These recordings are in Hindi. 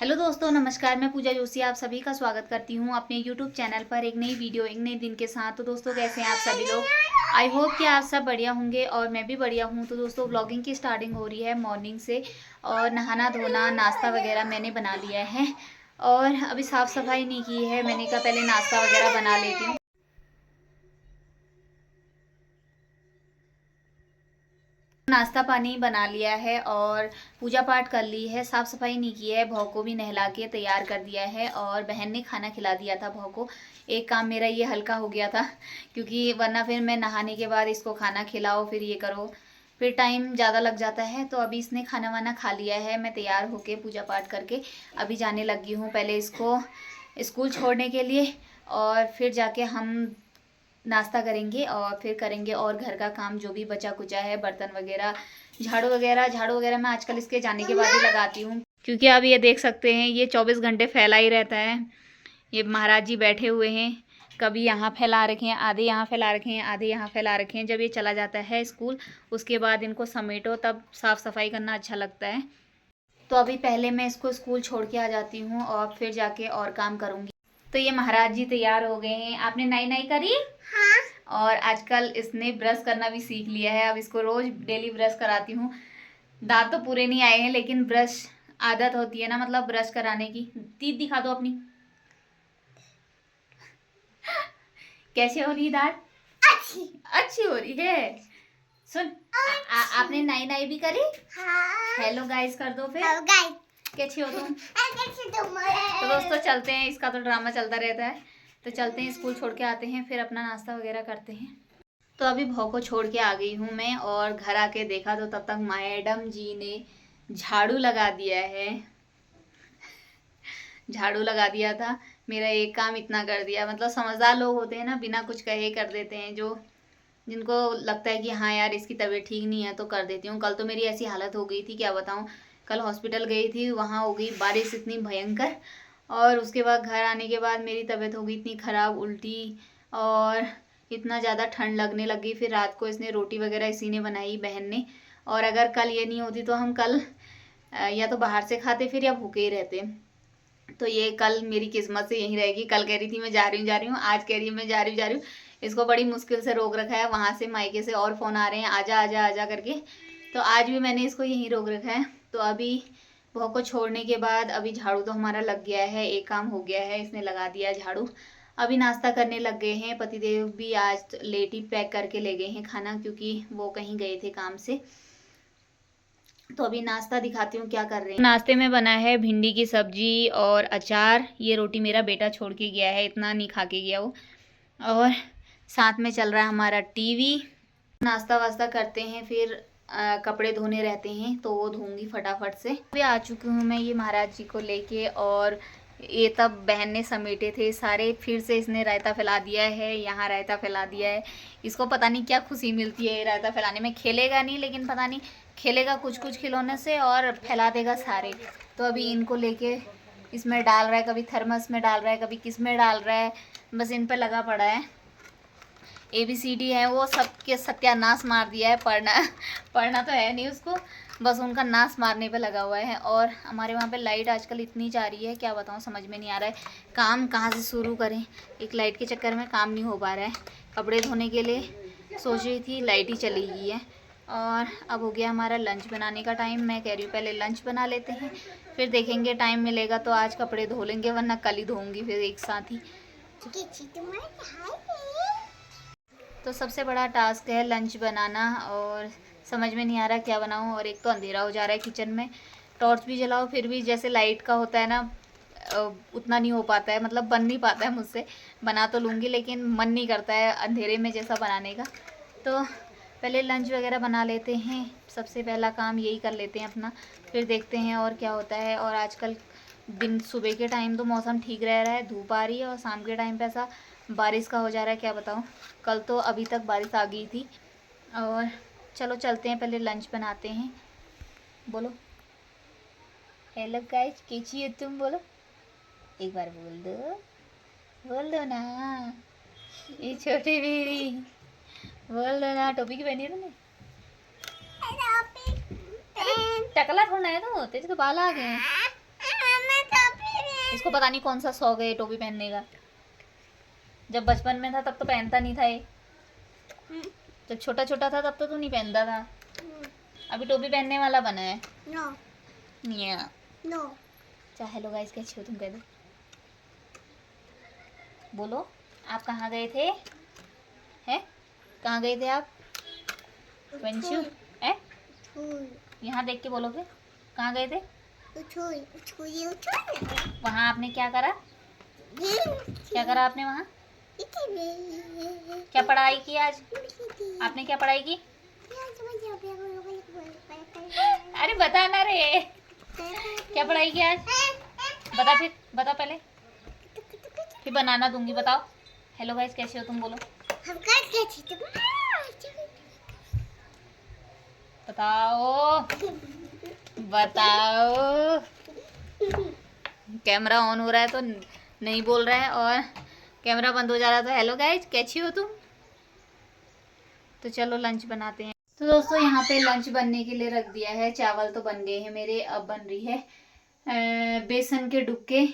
हेलो दोस्तों, नमस्कार। मैं पूजा जोशी आप सभी का स्वागत करती हूँ अपने यूट्यूब चैनल पर एक नई वीडियो एक नए दिन के साथ। तो दोस्तों, कैसे हैं आप सभी लोग? आई होप कि आप सब बढ़िया होंगे और मैं भी बढ़िया हूँ। तो दोस्तों, व्लॉगिंग की स्टार्टिंग हो रही है मॉर्निंग से और नहाना धोना नाश्ता वगैरह मैंने बना लिया है और अभी साफ़ सफाई नहीं की है। मैंने कहा पहले नाश्ता वगैरह बना लेती हूँ। नाश्ता पानी बना लिया है और पूजा पाठ कर ली है, साफ़ सफाई नहीं की है। भौ को भी नहला के तैयार कर दिया है और बहन ने खाना खिला दिया था भौ को। एक काम मेरा ये हल्का हो गया था क्योंकि वरना फिर मैं नहाने के बाद इसको खाना खिलाओ, फिर ये करो, फिर टाइम ज़्यादा लग जाता है। तो अभी इसने खाना वाना खा लिया है। मैं तैयार होके पूजा पाठ करके अभी जाने लगी हूँ, पहले इसको स्कूल छोड़ने के लिए और फिर जाके हम नाश्ता करेंगे और फिर करेंगे और घर का काम जो भी बचा कुचा है, बर्तन वगैरह, झाड़ू वगैरह मैं आजकल इसके जाने के बाद ही लगाती हूँ क्योंकि अब ये देख सकते हैं ये 24 घंटे फैला ही रहता है। ये महाराज जी बैठे हुए हैं, कभी यहाँ फैला रखे हैं, आधे यहाँ फैला रखे हैं, आधे यहाँ फैला रखे हैं। जब ये चला जाता है स्कूल उसके बाद इनको समेटो, तब साफ़ सफाई करना अच्छा लगता है। तो अभी पहले मैं इसको स्कूल छोड़ के आ जाती हूँ और फिर जाके और काम करूँगी। तो ये महाराज जी तैयार हो गए हैं। आपने नाई नाई करी? हाँ। और आजकल इसने ब्रश करना भी सीख लिया है। अब इसको रोज डेली ब्रश कराती हूँ। दांत तो पूरे नहीं आए हैं लेकिन ब्रश आदत होती है ना, मतलब ब्रश कराने की। टीथ दिखा दो अपनी। कैसे हो रही है दांत? अच्छी हो रही है। सुन, आपने नाई नाई भी करी? हाँ। हेलो गाइस कर दो फिर। हेलो गाइस, कैसे हो तुम? तो दोस्तों चलते हैं, इसका तो ड्रामा चलता रहता है। तो चलते हैं, स्कूल छोड़ के आते हैं, फिर अपना नाश्ता वगैरह करते हैं। तो अभी भौ को छोड़ के आ गई हूँ मैं और घर आके देखा तो तब तक मैडम जी ने झाड़ू लगा दिया है। झाड़ू लगा दिया था, मेरा एक काम इतना कर दिया। मतलब समझदार लोग होते हैं ना, बिना कुछ कहे कर देते हैं। जो जिनको लगता है कि हाँ यार इसकी तबीयत ठीक नहीं है तो कर देती हूँ। कल तो मेरी ऐसी हालत हो गई थी, क्या बताऊँ। कल हॉस्पिटल गई थी, वहाँ हो गई बारिश इतनी भयंकर और उसके बाद घर आने के बाद मेरी तबीयत हो गई इतनी ख़राब, उल्टी और इतना ज़्यादा ठंड लगने लगी। फिर रात को इसने रोटी वगैरह इसी ने बनाई, बहन ने। और अगर कल ये नहीं होती तो हम कल या तो बाहर से खाते फिर या भूखे ही रहते। तो ये कल मेरी किस्मत से यहीं रहेगी। कल कह रही थी मैं जा रही हूँ, आज कह रही है मैं जा रही हूँ। इसको बड़ी मुश्किल से रोक रखा है, वहाँ से मायके से और फ़ोन आ रहे हैं आजा आजा आजा करके। तो आज भी मैंने इसको यहीं रोक रखा है। तो अभी बहू को छोड़ने के बाद अभी झाड़ू तो हमारा लग गया है, एक काम हो गया है, इसने लगा दिया झाड़ू। अभी नाश्ता करने लग गए हैं। पतिदेव भी आज लेट ही पैक करके ले गए हैं खाना, क्योंकि वो कहीं गए थे काम से। तो अभी नाश्ता दिखाती हूँ क्या कर रहे हैं। नाश्ते में बना है भिंडी की सब्जी और अचार। ये रोटी मेरा बेटा छोड़ के गया है, इतना नहीं खा के गया वो। और साथ में चल रहा है हमारा टीवी। नाश्ता वास्ता करते हैं, फिर कपड़े धोने रहते हैं तो वो धोऊंगी फटाफट से। अभी आ चुकी हूँ मैं ये महाराज जी को लेके और ये तब बहन ने समेटे थे सारे, फिर से इसने रायता फैला दिया है, यहाँ रायता फैला दिया है। इसको पता नहीं क्या खुशी मिलती है ये रायता फैलाने में। खेलेगा नहीं लेकिन पता नहीं खेलेगा कुछ कुछ खिलौने से और फैला देगा सारे। तो अभी इनको लेके इसमें डाल रहा है, कभी थर्मस में डाल रहा है, कभी किस में डाल रहा है, बस इन पर लगा पड़ा है। ABCD है वो सबके सत्यानाश मार दिया है। पढ़ना तो है नहीं उसको, बस उनका नाश मारने पे लगा हुआ है। और हमारे वहाँ पे लाइट आजकल इतनी जा रही है, क्या बताऊँ, समझ में नहीं आ रहा है काम कहाँ से शुरू करें। एक लाइट के चक्कर में काम नहीं हो पा रहा है। कपड़े धोने के लिए सोच रही थी, लाइट ही चली गई है। और अब हो गया हमारा लंच बनाने का टाइम। मैं कह रही हूँ पहले लंच बना लेते हैं, फिर देखेंगे टाइम मिलेगा तो आज कपड़े धो लेंगे, वरना कल ही धोऊंगी फिर एक साथ ही। तो सबसे बड़ा टास्क है लंच बनाना और समझ में नहीं आ रहा क्या बनाऊं। और एक तो अंधेरा हो जा रहा है किचन में, टॉर्च भी जलाओ फिर भी जैसे लाइट का होता है ना, उतना नहीं हो पाता है, मतलब बन नहीं पाता है मुझसे। बना तो लूँगी लेकिन मन नहीं करता है अंधेरे में जैसा बनाने का। तो पहले लंच वगैरह बना लेते हैं, सबसे पहला काम यही कर लेते हैं अपना, फिर देखते हैं और क्या होता है। और आजकल दिन सुबह के टाइम तो मौसम ठीक रह रहा है, धूप आ रही है, और शाम के टाइम पे ऐसा बारिश का हो जा रहा है, क्या बताऊँ। कल तो अभी तक बारिश आ गई थी। और चलो चलते हैं, पहले लंच बनाते हैं। बोलो हेलो गाइस, कैसी हो तुम? बोलो एक बार, बोल दो ना, ये छोटी बेरी, बोल दो ना। टोपी की पहनी है तुमने? टकला थोड़ा है तो, तेरे तो बाल आ गए हैं। इसको पता नहीं कौन सा शौक है टोपी पहनने का। जब बचपन में था तब तो पहनता नहीं था ये। जब छोटा छोटा था तब तो तू नहीं पहनता था। अभी टोपी पहनने वाला बना है। No no. अच्छा हेलो गाइस, कैसे हो तुम? कह दो, बोलो आप कहाँ गए थे? हैं कहाँ गए थे आप? वंशु है यहाँ देख के बोलो फिर, कहाँ गए थे? वहाँ आपने क्या करा? क्या करा आपने वहाँ? क्या पढ़ाई की आज? आपने क्या पढ़ाई की? अरे बता ना रे, क्या पढ़ाई की आज? बता फिर, बता पहले, फिर बनाना दूंगी। बताओ हेलो गाइस कैसे हो तुम? बोलो बताओ बताओ। कैमरा ऑन हो रहा है तो नहीं बोल रहा है, और कैमरा बंद हो जा रहा है तो हेलो गाइस कैसी हो तुम? तो चलो लंच बनाते हैं। तो दोस्तों यहाँ पे लंच बनने के लिए रख दिया है। चावल तो बन गए हैं मेरे, अब बन रही है बेसन के डुबके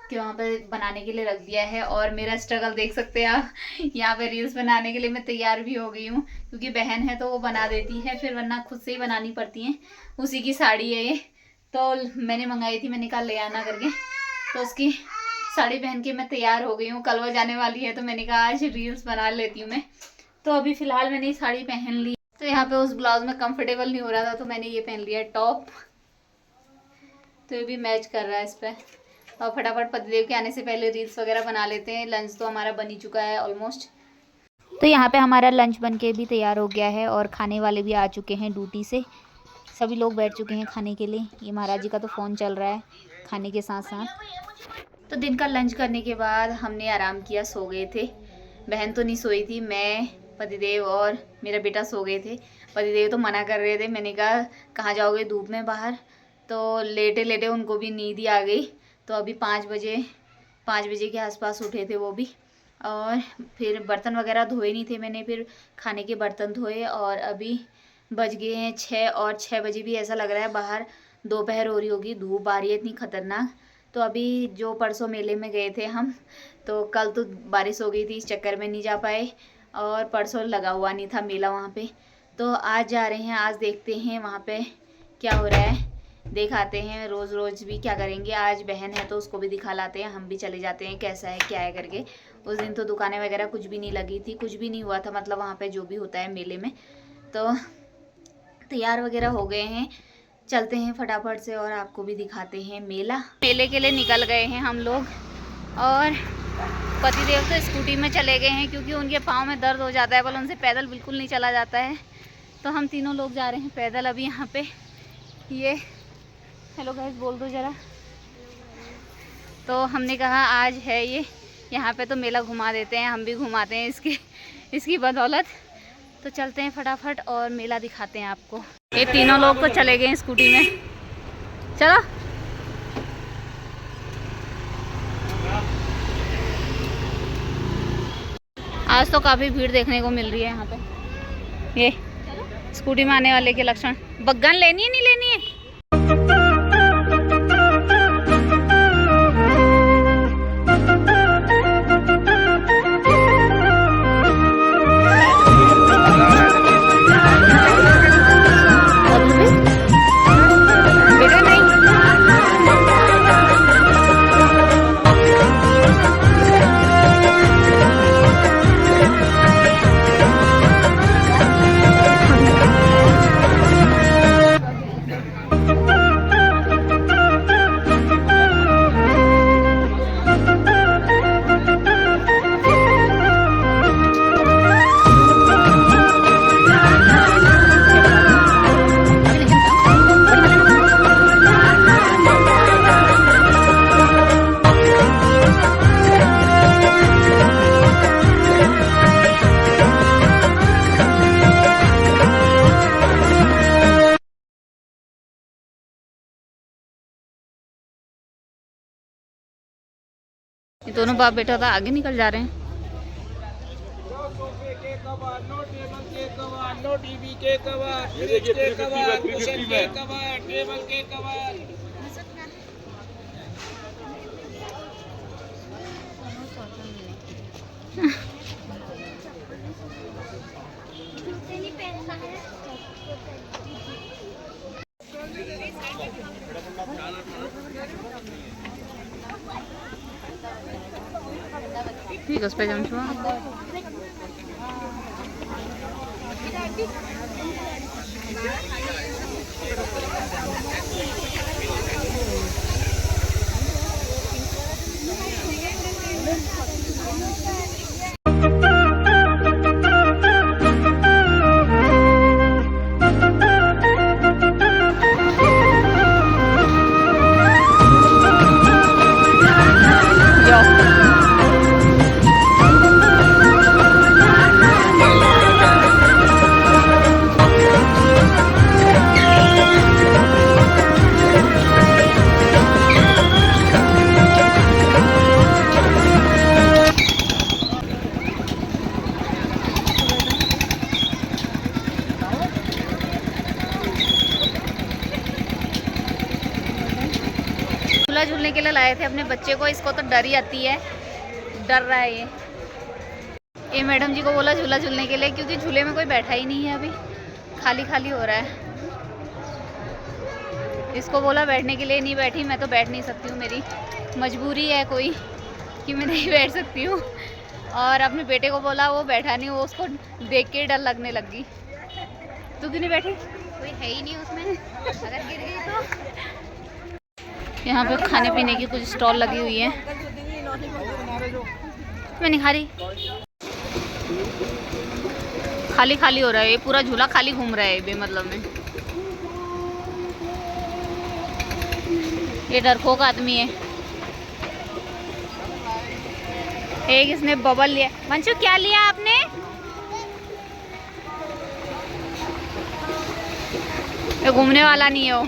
के वहाँ पे बनाने के लिए रख दिया है। और मेरा स्ट्रगल देख सकते हैं आप। यहाँ पे रील्स बनाने के लिए मैं तैयार भी हो गई हूँ, क्योंकि बहन है तो वो बना देती है, फिर वरना खुद से ही बनानी पड़ती है। उसी की साड़ी है ये, तो मैंने मंगाई थी, मैंने कहा ले आना करके, तो उसकी साड़ी पहन के मैं तैयार हो गई हूँ। कल वो जाने वाली है तो मैंने कहा आज रील्स बना लेती हूँ मैं। तो अभी फ़िलहाल मैंने ये साड़ी पहन ली। तो यहाँ पे उस ब्लाउज में कंफर्टेबल नहीं हो रहा था तो मैंने ये पहन लिया टॉप, तो ये भी मैच कर रहा है इस पर। और फटाफट पतिदेव के आने से पहले रील्स वगैरह बना लेते हैं। लंच तो हमारा बन ही चुका है ऑलमोस्ट। तो यहाँ पे हमारा लंच बन के भी तैयार हो गया है और खाने वाले भी आ चुके हैं ड्यूटी से। सभी लोग बैठ चुके हैं खाने के लिए। ये महाराज जी का तो फ़ोन चल रहा है खाने के साथ साथ। तो दिन का लंच करने के बाद हमने आराम किया, सो गए थे। बहन तो नहीं सोई थी, मैं, पतिदेव और मेरा बेटा सो गए थे। पतिदेव तो मना कर रहे थे, मैंने कहा कहाँ जाओगे धूप में बाहर, तो लेटे लेटे उनको भी नींद ही आ गई। तो अभी 5 बजे के आसपास उठे थे वो भी। और फिर बर्तन वगैरह धोए नहीं थे मैंने, फिर खाने के बर्तन धोए। और अभी बज गए हैं 6, और 6 बजे भी ऐसा लग रहा है बाहर दोपहर हो रही होगी, धूप आ रही है इतनी खतरनाक। तो अभी जो परसों मेले में गए थे हम, तो कल तो बारिश हो गई थी, इस चक्कर में नहीं जा पाए, और परसों लगा हुआ नहीं था मेला वहाँ पे। तो आज जा रहे हैं, आज देखते हैं वहाँ पे क्या हो रहा है, दिखाते हैं। रोज़ रोज़ भी क्या करेंगे, आज बहन है तो उसको भी दिखा लाते हैं, हम भी चले जाते हैं कैसा है क्या है करके। उस दिन तो दुकानें वगैरह कुछ भी नहीं लगी थी, कुछ भी नहीं हुआ था, मतलब वहाँ पे जो भी होता है मेले में। तो तैयार वगैरह हो गए हैं, चलते हैं फटाफट से और आपको भी दिखाते हैं मेला। मेले के लिए निकल गए हैं हम लोग, और पतिदेव तो स्कूटी में चले गए हैं क्योंकि उनके पाँव में दर्द हो जाता है, बोले उनसे पैदल बिल्कुल नहीं चला जाता है। तो हम तीनों लोग जा रहे हैं पैदल अभी यहाँ पे। ये हेलो गाइस बोल दो ज़रा। तो हमने कहा आज है ये, यहाँ पे तो मेला घुमा देते हैं, हम भी घुमाते हैं इसकी बदौलत। तो चलते हैं फटाफट और मेला दिखाते हैं आपको। ये तीनों लोग तो चले गए हैं स्कूटी में, चलो। आज तो काफ़ी भीड़ देखने को मिल रही है यहाँ पे। ये स्कूटी में आने वाले के लक्षण। बग्गान लेनी है नहीं लेनी है? ये दोनों बाप बेटा था आगे निकल जा रहे हैं। ठीक है उस पर जमछुआ। झूला झूलने के लिए लाए थे अपने बच्चे को, इसको तो डर ही आती है, डर रहा है ये मैडम जी को बोला झूला झूलने के लिए, क्योंकि झूले में कोई बैठा ही नहीं है, अभी खाली खाली हो रहा है। इसको बोला बैठने के लिए, नहीं बैठी। मैं तो बैठ नहीं सकती हूँ, मेरी मजबूरी है कोई कि मैं नहीं बैठ सकती हूँ। और अपने बेटे को बोला, वो बैठा नहीं, वो उसको देख के डर लगने लग गई। तू क्यों नहीं बैठी? कोई है ही नहीं उसमें, अगर गिर गई तो। यहाँ पे खाने पीने की कुछ स्टॉल लगी हुई है, मैं नहीं खा रही। खाली खाली हो रहा है ये पूरा झूला, खाली घूम रहा है बेमतलब में। ये डरपोक आदमी है। एक इसने बबल लिया। मंशु क्या लिया आपने? ये घूमने वाला नहीं है वो।